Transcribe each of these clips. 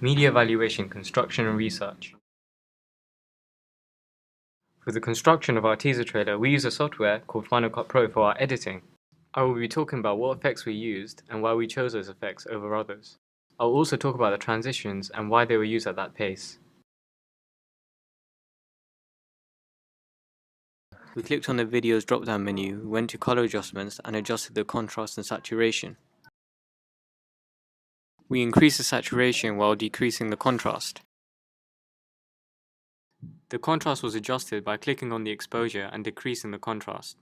Media Evaluation, Construction and Research. For the construction of our teaser trailer, we use a software called Final Cut Pro for our editing. I will be talking about what effects we used and why we chose those effects over others. I'll also talk about the transitions and why they were used at that pace. We clicked on the video's drop-down menu, went to color adjustments and adjusted the contrast and saturation. We increased the saturation while decreasing the contrast. The contrast was adjusted by clicking on the exposure and decreasing the contrast.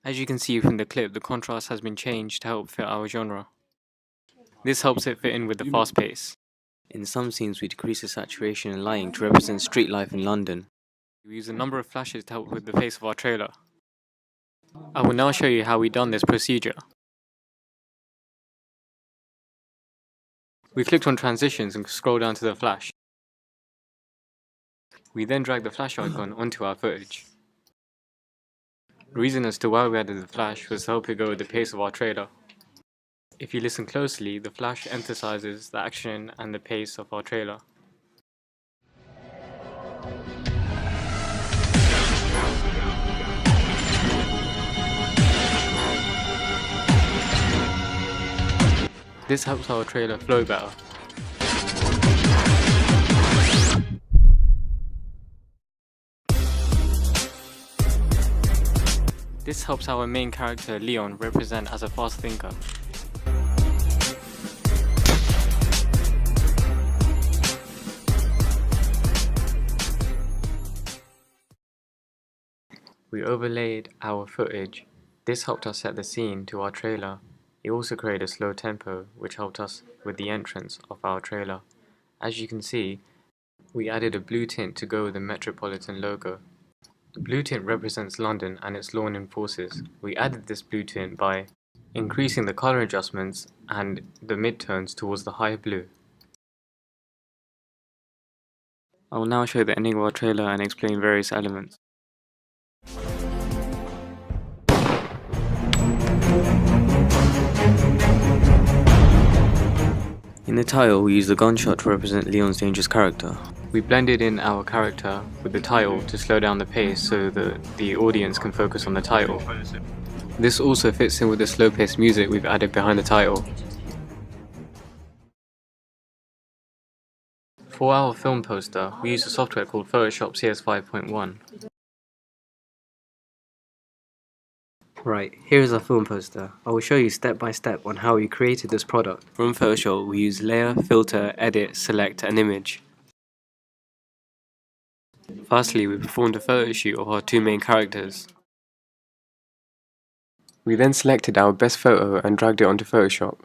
As you can see from the clip, the contrast has been changed to help fit our genre. This helps it fit in with the fast pace. In some scenes we decrease the saturation and lighting to represent street life in London. We use a number of flashes to help with the pace of our trailer. I will now show you how we done this procedure. We clicked on transitions and scrolled down to the flash. We then dragged the flash icon onto our footage. The reason as to why we added the flash was to help it go with the pace of our trailer. If you listen closely, the flash emphasizes the action and the pace of our trailer. This helps our trailer flow better. This helps our main character Leon represent as a fast thinker. We overlaid our footage. This helped us set the scene to our trailer. It also created a slow tempo, which helped us with the entrance of our trailer. As you can see, we added a blue tint to go with the Metropolitan logo. The blue tint represents London and its law enforcers. We added this blue tint by increasing the color adjustments and the midtones towards the high blue. I will now show the ending of our trailer and explain various elements. In the title, we use the gunshot to represent Leon's dangerous character. We blended in our character with the title to slow down the pace so that the audience can focus on the title. This also fits in with the slow-paced music we've added behind the title. For our film poster, we use a software called Photoshop CS 5.1. Right, here's our film poster. I will show you step by step on how we created this product. From Photoshop, we use Layer, Filter, Edit, Select and Image. Firstly, we performed a photo shoot of our two main characters. We then selected our best photo and dragged it onto Photoshop.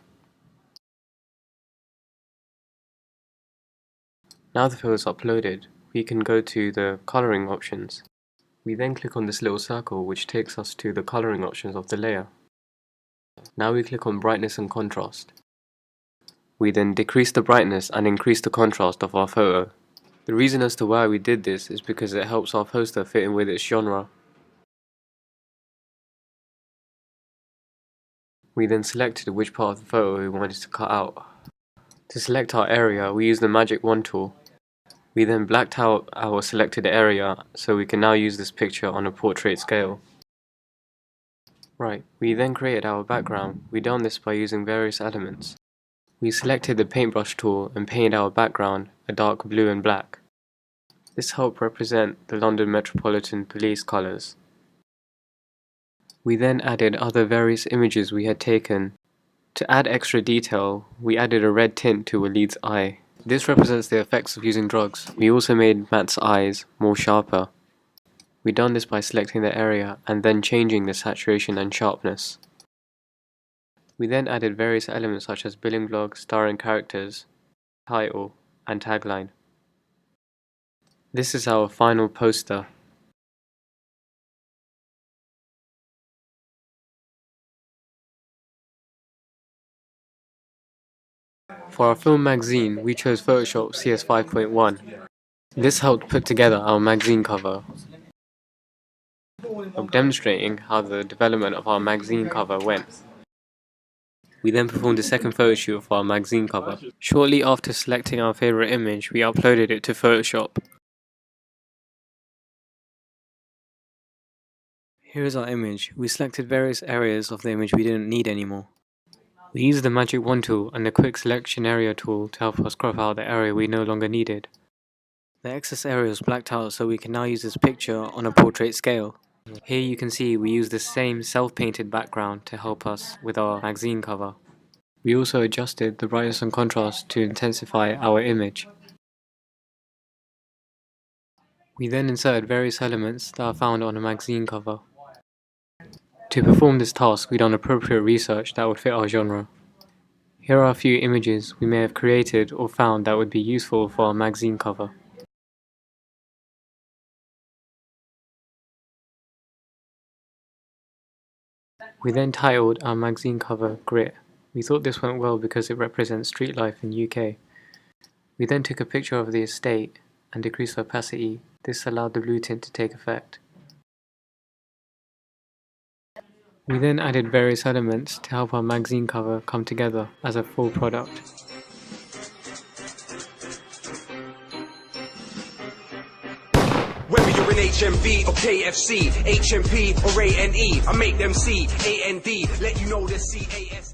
Now the photo is uploaded, we can go to the coloring options. We then click on this little circle which takes us to the coloring options of the layer. Now we click on brightness and contrast. We then decrease the brightness and increase the contrast of our photo. The reason as to why we did this is because it helps our poster fit in with its genre. We then selected which part of the photo we wanted to cut out. To select our area, we used the Magic Wand tool. We then blacked out our selected area so we can now use this picture on a portrait scale. Right, we then created our background. We done this by using various elements. We selected the paintbrush tool and painted our background a dark blue and black. This helped represent the London Metropolitan Police colours. We then added other various images we had taken. To add extra detail, we added a red tint to a lead's eye. This represents the effects of using drugs. We also made Matt's eyes more sharper. We done this by selecting the area and then changing the saturation and sharpness. We then added various elements such as billing blog, starring characters, title, and tagline. This is our final poster. For our film magazine, we chose Photoshop CS 5.1. This helped put together our magazine cover. I'm demonstrating how the development of our magazine cover went. We then performed a second photo shoot for our magazine cover. Shortly after selecting our favourite image, we uploaded it to Photoshop. Here is our image. We selected various areas of the image we didn't need anymore. We used the Magic Wand tool and the Quick Selection Area tool to help us crop out the area we no longer needed. The excess area was blacked out, so we can now use this picture on a portrait scale. Here you can see we use the same self-painted background to help us with our magazine cover. We also adjusted the brightness and contrast to intensify our image. We then inserted various elements that are found on a magazine cover. To perform this task, we done appropriate research that would fit our genre. Here are a few images we may have created or found that would be useful for our magazine cover. We then titled our magazine cover Grit. We thought this went well because it represents street life in UK. We then took a picture of the estate and decreased the opacity. This allowed the blue tint to take effect. We then added various elements to help our magazine cover come together as a full product. Whether you're in HMV or KFC, HMP or A&E, I make them C, A&D, let you know the CAS.